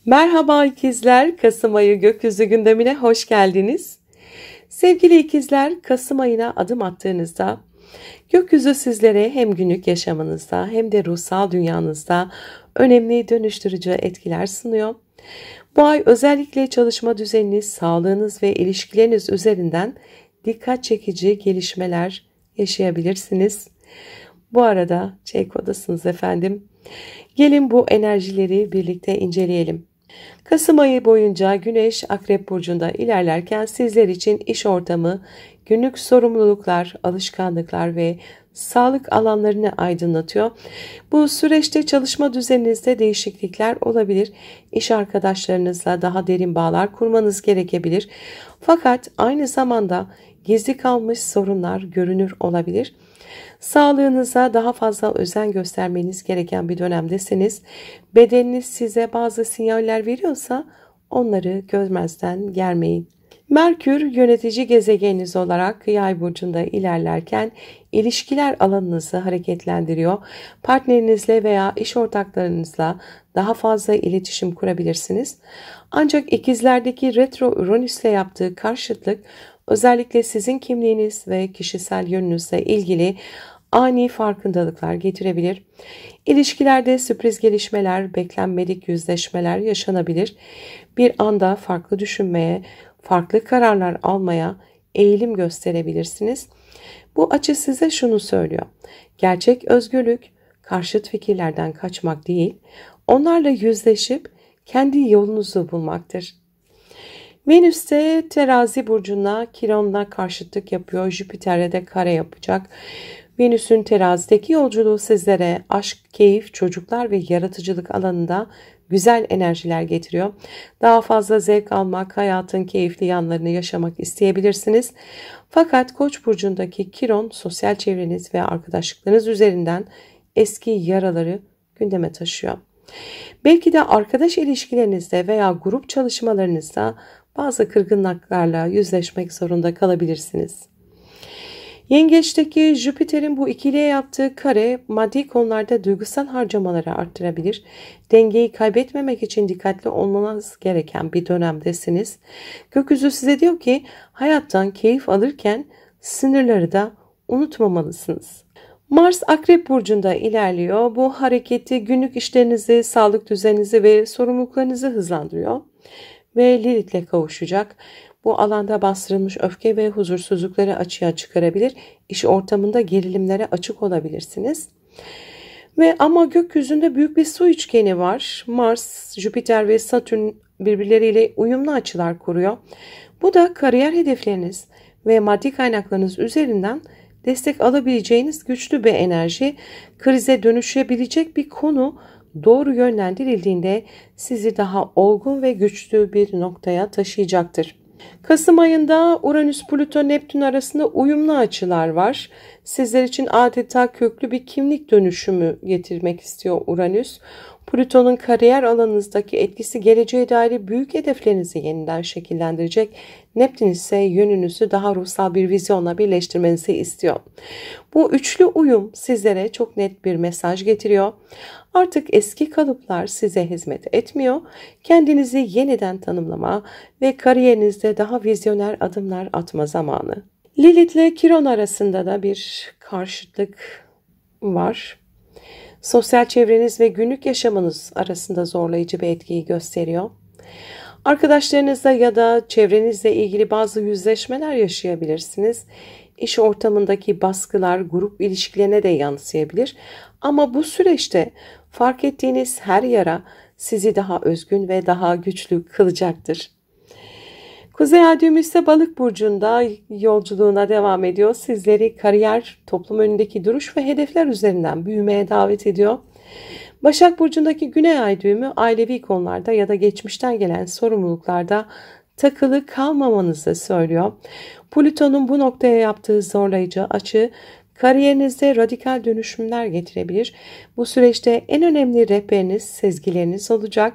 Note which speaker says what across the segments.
Speaker 1: Merhaba ikizler, Kasım ayı gökyüzü gündemine hoş geldiniz. Sevgili ikizler, Kasım ayına adım attığınızda gökyüzü sizlere hem günlük yaşamınızda hem de ruhsal dünyanızda önemli dönüştürücü etkiler sunuyor. Bu ay özellikle çalışma düzeniniz, sağlığınız ve ilişkileriniz üzerinden dikkat çekici gelişmeler yaşayabilirsiniz. Bu arada çekodasınız efendim. Gelin bu enerjileri birlikte inceleyelim. Kasım ayı boyunca Güneş Akrep Burcu'nda ilerlerken sizler için iş ortamı, günlük sorumluluklar, alışkanlıklar ve sağlık alanlarını aydınlatıyor. Bu süreçte çalışma düzeninizde değişiklikler olabilir. İş arkadaşlarınızla daha derin bağlar kurmanız gerekebilir. Fakat aynı zamanda gizli kalmış sorunlar görünür olabilir. Sağlığınıza daha fazla özen göstermeniz gereken bir dönemdesiniz. Bedeniniz size bazı sinyaller veriyorsa onları görmezden gelmeyin. Merkür yönetici gezegeniniz olarak Yay burcunda ilerlerken ilişkiler alanınızı hareketlendiriyor. Partnerinizle veya iş ortaklarınızla daha fazla iletişim kurabilirsiniz. Ancak ikizlerdeki retro Uranüs'le yaptığı karşıtlık özellikle sizin kimliğiniz ve kişisel yönünüzle ilgili ani farkındalıklar getirebilir. İlişkilerde sürpriz gelişmeler, beklenmedik yüzleşmeler yaşanabilir. Bir anda farklı düşünmeye, farklı kararlar almaya eğilim gösterebilirsiniz. Bu açı size şunu söylüyor. Gerçek özgürlük, karşıt fikirlerden kaçmak değil, onlarla yüzleşip kendi yolunuzu bulmaktır. Venüs de Terazi burcuna Kiron'la karşıtlık yapıyor. Jüpiter'e de kare yapacak. Venüs'ün terazideki yolculuğu sizlere aşk, keyif, çocuklar ve yaratıcılık alanında güzel enerjiler getiriyor. Daha fazla zevk almak, hayatın keyifli yanlarını yaşamak isteyebilirsiniz. Fakat Koç burcundaki Kiron sosyal çevreniz ve arkadaşlıklarınız üzerinden eski yaraları gündeme taşıyor. Belki de arkadaş ilişkilerinizde veya grup çalışmalarınızda bazı kırgınlıklarla yüzleşmek zorunda kalabilirsiniz. Yengeçteki Jüpiter'in bu ikiliye yaptığı kare maddi konularda duygusal harcamaları arttırabilir. Dengeyi kaybetmemek için dikkatli olmanız gereken bir dönemdesiniz. Gökyüzü size diyor ki hayattan keyif alırken sınırları da unutmamalısınız. Mars Akrep Burcu'nda ilerliyor. Bu hareketi günlük işlerinizi, sağlık düzeninizi ve sorumluluklarınızı hızlandırıyor. Ve Lilith'le kavuşacak. Bu alanda bastırılmış öfke ve huzursuzlukları açığa çıkarabilir. İş ortamında gerilimlere açık olabilirsiniz. Ama gökyüzünde büyük bir su üçgeni var. Mars, Jüpiter ve Satürn birbirleriyle uyumlu açılar kuruyor. Bu da kariyer hedefleriniz ve maddi kaynaklarınız üzerinden destek alabileceğiniz güçlü bir enerji, krize dönüşebilecek bir konu doğru yönlendirildiğinde sizi daha olgun ve güçlü bir noktaya taşıyacaktır. Kasım ayında Uranüs-Plüto-Neptün arasında uyumlu açılar var. Sizler için adeta köklü bir kimlik dönüşümü getirmek istiyor Uranüs. Plüton'un kariyer alanınızdaki etkisi geleceğe dair büyük hedeflerinizi yeniden şekillendirecek. Neptün ise yönünüzü daha ruhsal bir vizyonla birleştirmenizi istiyor. Bu üçlü uyum sizlere çok net bir mesaj getiriyor. Artık eski kalıplar size hizmet etmiyor. Kendinizi yeniden tanımlama ve kariyerinizde daha vizyoner adımlar atma zamanı. Lilith ile Kiron arasında da bir karşıtlık var. Sosyal çevreniz ve günlük yaşamınız arasında zorlayıcı bir etkiyi gösteriyor. Arkadaşlarınızla ya da çevrenizle ilgili bazı yüzleşmeler yaşayabilirsiniz. İş ortamındaki baskılar grup ilişkilerine de yansıyabilir. Ama bu süreçte fark ettiğiniz her yara sizi daha özgün ve daha güçlü kılacaktır. Kuzey Ay düğümü ise Balık burcunda yolculuğuna devam ediyor. Sizleri kariyer, toplum önündeki duruş ve hedefler üzerinden büyümeye davet ediyor. Başak burcundaki Güney Ay düğümü ailevi konularda ya da geçmişten gelen sorumluluklarda takılı kalmamanızı söylüyor. Plüton'un bu noktaya yaptığı zorlayıcı açı kariyerinizde radikal dönüşümler getirebilir. Bu süreçte en önemli rehberiniz sezgileriniz olacak.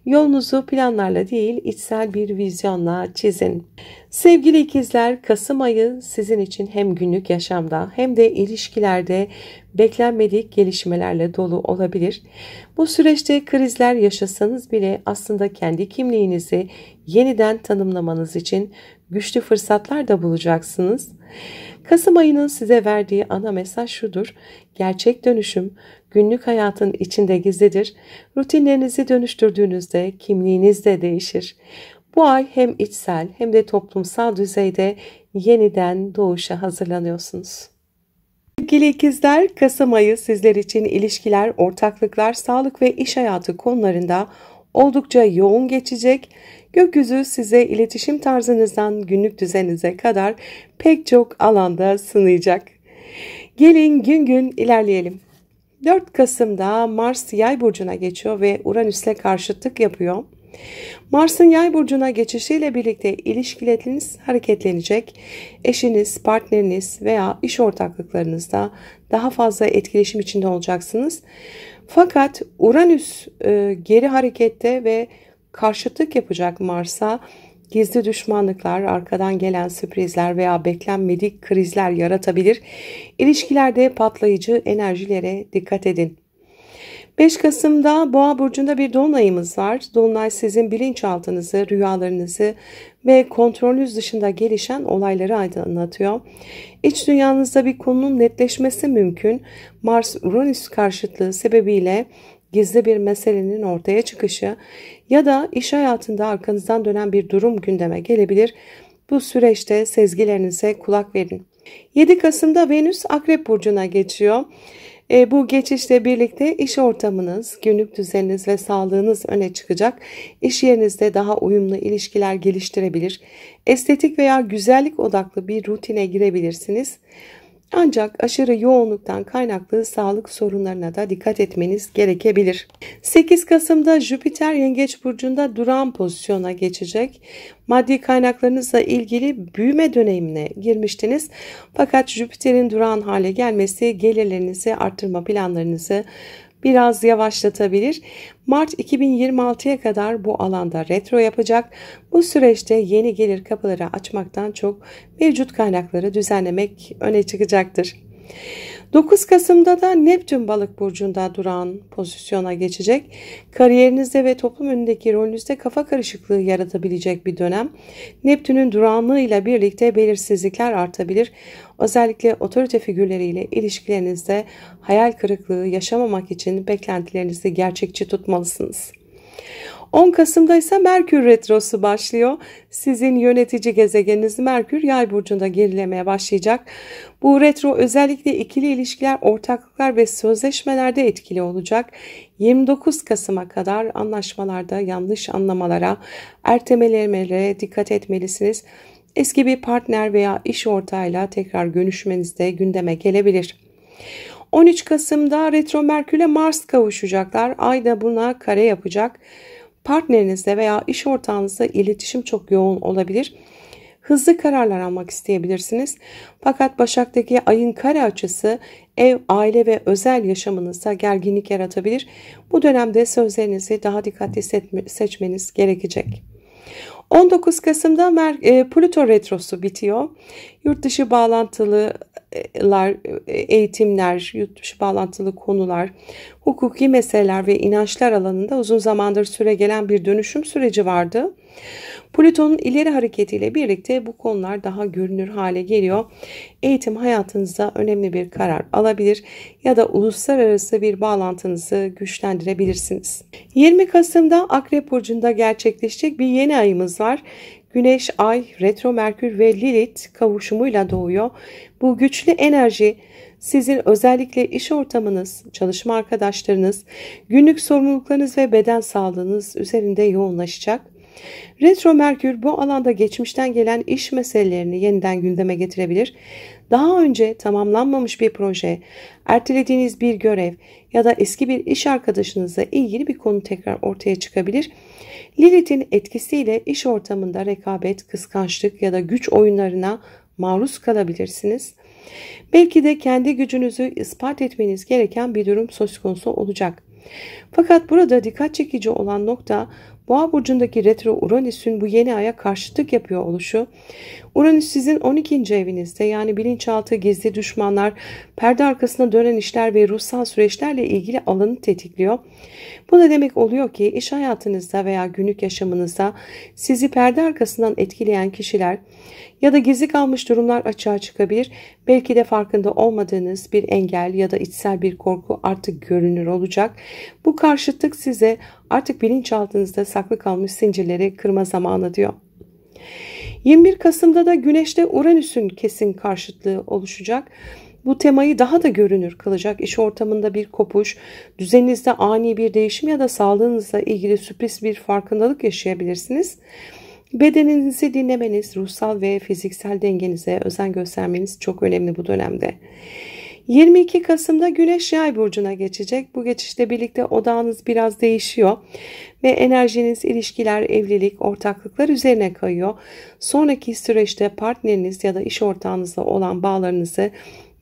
Speaker 1: Yolunuzu planlarla değil içsel bir vizyonla çizin. Sevgili ikizler, Kasım ayı sizin için hem günlük yaşamda hem de ilişkilerde beklenmedik gelişmelerle dolu olabilir. Bu süreçte krizler yaşasanız bile aslında kendi kimliğinizi yeniden tanımlamanız için güçlü fırsatlar da bulacaksınız. Kasım ayının size verdiği ana mesaj şudur: gerçek dönüşüm günlük hayatın içinde gizlidir. Rutinlerinizi dönüştürdüğünüzde kimliğiniz de değişir. Bu ay hem içsel hem de toplumsal düzeyde yeniden doğuşa hazırlanıyorsunuz. Sevgili ikizler, Kasım ayı sizler için ilişkiler, ortaklıklar, sağlık ve iş hayatı konularında oldukça yoğun geçecek. Gökyüzü size iletişim tarzınızdan günlük düzeninize kadar pek çok alanda sınayacak. Gelin gün gün ilerleyelim. 4 Kasım'da Mars Yay burcuna geçiyor ve Uranüs'le karşıtlık yapıyor. Mars'ın Yay burcuna geçişiyle birlikte ilişkileriniz hareketlenecek. Eşiniz, partneriniz veya iş ortaklıklarınızda daha fazla etkileşim içinde olacaksınız. Fakat Uranüs geri harekette ve karşıtlık yapacak Mars'a. Gizli düşmanlıklar, arkadan gelen sürprizler veya beklenmedik krizler yaratabilir. İlişkilerde patlayıcı enerjilere dikkat edin. 5 Kasım'da Boğa burcunda bir dolunayımız var. Dolunay sizin bilinçaltınızı, rüyalarınızı ve kontrolünüz dışında gelişen olayları aydınlatıyor. İç dünyanızda bir konunun netleşmesi mümkün. Mars-Uranüs karşıtlığı sebebiyle gizli bir meselenin ortaya çıkışı ya da iş hayatında arkanızdan dönen bir durum gündeme gelebilir. Bu süreçte sezgilerinize kulak verin. 7 Kasım'da Venüs Akrep burcuna geçiyor. Bu geçişle birlikte iş ortamınız, günlük düzeniniz ve sağlığınız öne çıkacak. İş yerinizde daha uyumlu ilişkiler geliştirebilir. Estetik veya güzellik odaklı bir rutine girebilirsiniz. Ancak aşırı yoğunluktan kaynaklı sağlık sorunlarına da dikkat etmeniz gerekebilir. 8 Kasım'da Jüpiter Yengeç burcunda durağan pozisyona geçecek. Maddi kaynaklarınızla ilgili büyüme dönemine girmiştiniz. Fakat Jüpiter'in durağan hale gelmesi gelirlerinizi artırma planlarınızı biraz yavaşlatabilir. Mart 2026'ya kadar bu alanda retro yapacak. Bu süreçte yeni gelir kapıları açmaktan çok mevcut kaynakları düzenlemek öne çıkacaktır. 9 Kasım'da da Neptün Balık burcunda duran pozisyona geçecek. Kariyerinizde ve toplum önündeki rolünüzde kafa karışıklığı yaratabilecek bir dönem. Neptün'ün durağanlığıyla birlikte belirsizlikler artabilir. Özellikle otorite figürleriyle ilişkilerinizde hayal kırıklığı yaşamamak için beklentilerinizi gerçekçi tutmalısınız. 10 Kasım'da ise Merkür Retrosu başlıyor. Sizin yönetici gezegeniniz Merkür Yay burcunda gerilemeye başlayacak. Bu retro özellikle ikili ilişkiler, ortaklıklar ve sözleşmelerde etkili olacak. 29 Kasım'a kadar anlaşmalarda yanlış anlamalara, ertelemelere dikkat etmelisiniz. Eski bir partner veya iş ortağıyla tekrar görüşmeniz de gündeme gelebilir. 13 Kasım'da Retro Merkür'le Mars kavuşacaklar. Ay da buna kare yapacak. Partnerinizle veya iş ortağınızla iletişim çok yoğun olabilir. Hızlı kararlar almak isteyebilirsiniz. Fakat Başak'taki ayın kare açısı ev, aile ve özel yaşamınızda gerginlik yaratabilir. Bu dönemde sözlerinizi daha dikkatli seçmeniz gerekecek. 19 Kasım'da Plüto Retrosu bitiyor. Yurt dışı bağlantılar, eğitimler, yurt dışı bağlantılı konular, hukuki meseleler ve inançlar alanında uzun zamandır süregelen bir dönüşüm süreci vardı. Plüton'un ileri hareketiyle birlikte bu konular daha görünür hale geliyor. Eğitim hayatınızda önemli bir karar alabilir ya da uluslararası bir bağlantınızı güçlendirebilirsiniz. 20 Kasım'da Akrep burcunda gerçekleşecek bir yeni ayımız var. Güneş, Ay, Retro Merkür ve Lilith kavuşumuyla doğuyor. Bu güçlü enerji sizin özellikle iş ortamınız, çalışma arkadaşlarınız, günlük sorumluluklarınız ve beden sağlığınız üzerinde yoğunlaşacak. Retro Merkür bu alanda geçmişten gelen iş meselelerini yeniden gündeme getirebilir. Daha önce tamamlanmamış bir proje, ertelediğiniz bir görev ya da eski bir iş arkadaşınızla ilgili bir konu tekrar ortaya çıkabilir. Lilith'in etkisiyle iş ortamında rekabet, kıskançlık ya da güç oyunlarına maruz kalabilirsiniz. Belki de kendi gücünüzü ispat etmeniz gereken bir durum söz konusu olacak. Fakat burada dikkat çekici olan nokta Boğa burcundaki retro Uranüs'ün bu yeni aya karşıtlık yapıyor oluşu, Uranüs sizin 12. evinizde, yani bilinçaltı, gizli düşmanlar, perde arkasına dönen işler ve ruhsal süreçlerle ilgili alanı tetikliyor. Bu da demek oluyor ki iş hayatınızda veya günlük yaşamınızda sizi perde arkasından etkileyen kişiler ya da gizli kalmış durumlar açığa çıkabilir. Belki de farkında olmadığınız bir engel ya da içsel bir korku artık görünür olacak. Bu karşıtlık size artık bilinçaltınızda saklı kalmış zincirleri kırma zamanı diyor. 21 Kasım'da da Güneş'te Uranüs'ün kesin karşıtlığı oluşacak. Bu temayı daha da görünür kılacak. İş ortamında bir kopuş, düzeninizde ani bir değişim ya da sağlığınızla ilgili sürpriz bir farkındalık yaşayabilirsiniz. Bedeninizi dinlemeniz, ruhsal ve fiziksel dengenize özen göstermeniz çok önemli bu dönemde. 22 Kasım'da Güneş Yay burcuna geçecek. Bu geçişle birlikte odağınız biraz değişiyor ve enerjiniz ilişkiler, evlilik, ortaklıklar üzerine kayıyor. Sonraki süreçte partneriniz ya da iş ortağınızla olan bağlarınızı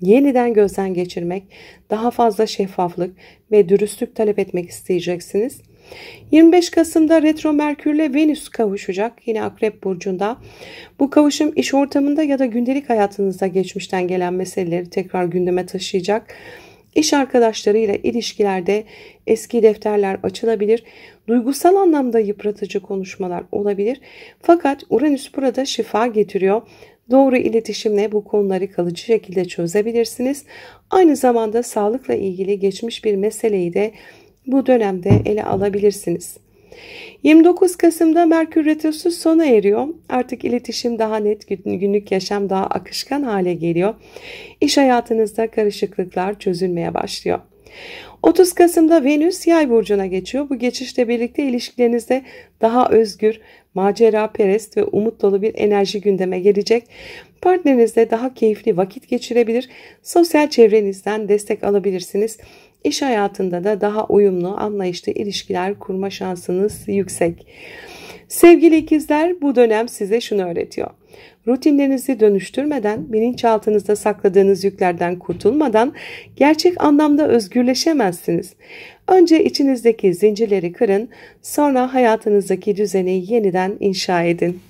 Speaker 1: yeniden gözden geçirmek, daha fazla şeffaflık ve dürüstlük talep etmek isteyeceksiniz. 25 Kasım'da retro Merkürle Venüs kavuşacak yine Akrep burcunda. Bu kavuşum iş ortamında ya da gündelik hayatınızda geçmişten gelen meseleleri tekrar gündeme taşıyacak. İş arkadaşlarıyla ilişkilerde eski defterler açılabilir. Duygusal anlamda yıpratıcı konuşmalar olabilir. Fakat Uranüs burada şifa getiriyor. Doğru iletişimle bu konuları kalıcı şekilde çözebilirsiniz. Aynı zamanda sağlıkla ilgili geçmiş bir meseleyi de bu dönemde ele alabilirsiniz. 29 Kasım'da Merkür Retrosu sona eriyor. Artık iletişim daha net, günlük yaşam daha akışkan hale geliyor. İş hayatınızda karışıklıklar çözülmeye başlıyor. 30 Kasım'da Venüs Yay burcuna geçiyor. Bu geçişle birlikte ilişkilerinizde daha özgür, maceraperest ve umut dolu bir enerji gündeme gelecek. Partnerinizle daha keyifli vakit geçirebilir. Sosyal çevrenizden destek alabilirsiniz. İş hayatında da daha uyumlu, anlayışlı ilişkiler kurma şansınız yüksek. Sevgili ikizler, bu dönem size şunu öğretiyor. Rutinlerinizi dönüştürmeden, bilinçaltınızda sakladığınız yüklerden kurtulmadan gerçek anlamda özgürleşemezsiniz. Önce içinizdeki zincirleri kırın, sonra hayatınızdaki düzeni yeniden inşa edin.